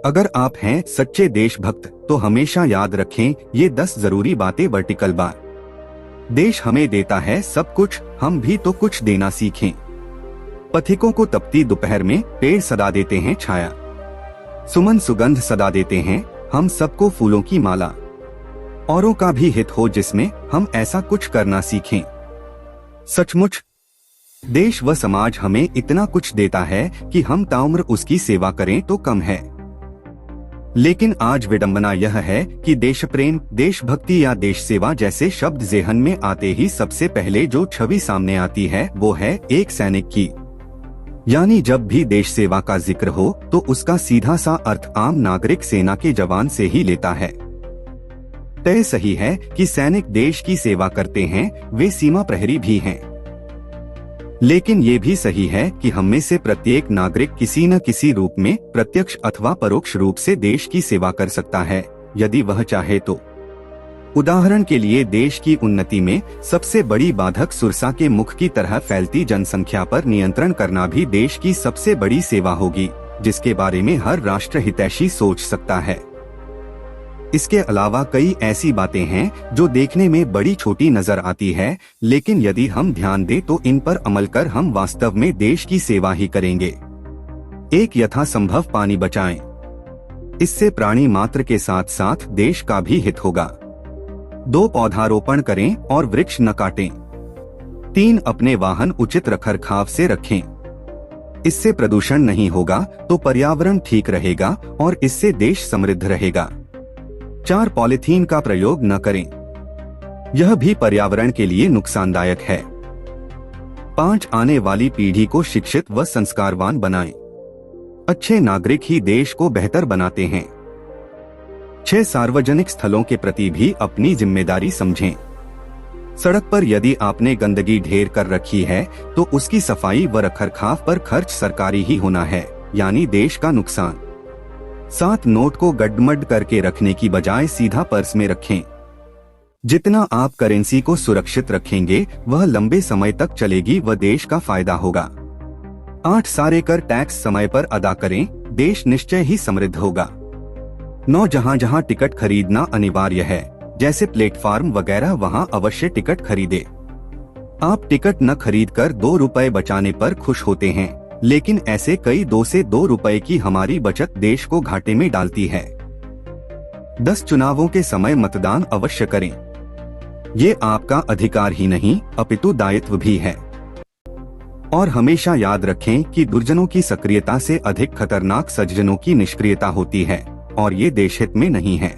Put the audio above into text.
अगर आप हैं सच्चे देशभक्त तो हमेशा याद रखें ये 10 जरूरी बातें वर्टिकल बार। देश हमें देता है सब कुछ, हम भी तो कुछ देना सीखें। पथिकों को तपती दोपहर में पेड़ सदा देते हैं छाया, सुमन सुगंध सदा देते हैं हम सबको फूलों की माला। औरों का भी हित हो जिसमें हम ऐसा कुछ करना सीखें। सचमुच देश व समाज हमें इतना कुछ देता है कि हम ताउम्र उसकी सेवा करें तो कम है। लेकिन आज विडंबना यह है कि देश प्रेम, देशभक्ति या देश सेवा जैसे शब्द ज़हन में आते ही सबसे पहले जो छवि सामने आती है वो है एक सैनिक की। यानी जब भी देश सेवा का जिक्र हो तो उसका सीधा सा अर्थ आम नागरिक सेना के जवान से ही लेता है। तय सही है कि सैनिक देश की सेवा करते हैं, वे सीमा प्रहरी भी हैं। लेकिन ये भी सही है कि हम में से प्रत्येक नागरिक किसी न किसी रूप में प्रत्यक्ष अथवा परोक्ष रूप से देश की सेवा कर सकता है, यदि वह चाहे तो। उदाहरण के लिए देश की उन्नति में सबसे बड़ी बाधक सुरसा के मुख की तरह फैलती जनसंख्या पर नियंत्रण करना भी देश की सबसे बड़ी सेवा होगी, जिसके बारे में हर राष्ट्र हितैषी सोच सकता है। इसके अलावा कई ऐसी बातें हैं जो देखने में बड़ी छोटी नजर आती है, लेकिन यदि हम ध्यान दें तो इन पर अमल कर हम वास्तव में देश की सेवा ही करेंगे। एक यथासंभव पानी बचाएं। इससे प्राणी मात्र के साथ साथ देश का भी हित होगा। 2 पौधारोपण करें और वृक्ष न काटें। 3 अपने वाहन उचित रखरखाव से रखें। इससे प्रदूषण नहीं होगा तो पर्यावरण ठीक रहेगा और इससे देश समृद्ध रहेगा। 4 पॉलीथीन का प्रयोग न करें, यह भी पर्यावरण के लिए नुकसानदायक है। 5 आने वाली पीढ़ी को शिक्षित व संस्कारवान बनाएं। अच्छे नागरिक ही देश को बेहतर बनाते हैं। 6 सार्वजनिक स्थलों के प्रति भी अपनी जिम्मेदारी समझें। सड़क पर यदि आपने गंदगी ढेर कर रखी है तो उसकी सफाई व रखरखाव पर खर्च सरकारी ही होना है, यानी देश का नुकसान। 7 नोट को गड्ढमड करके रखने की बजाय सीधा पर्स में रखें। जितना आप करेंसी को सुरक्षित रखेंगे वह लंबे समय तक चलेगी व देश का फायदा होगा। 8 सारे कर टैक्स समय पर अदा करें, देश निश्चय ही समृद्ध होगा। 9 जहां जहां टिकट खरीदना अनिवार्य है, जैसे प्लेटफार्म वगैरह, वहां अवश्य टिकट खरीदे। आप टिकट न खरीद कर 2 रुपए बचाने पर खुश होते हैं, लेकिन ऐसे कई 2 से 2 रुपए की हमारी बचत देश को घाटे में डालती है। 10 चुनावों के समय मतदान अवश्य करें। ये आपका अधिकार ही नहीं अपितु दायित्व भी है। और हमेशा याद रखें कि दुर्जनों की सक्रियता से अधिक खतरनाक सज्जनों की निष्क्रियता होती है, और ये देशहित में नहीं है।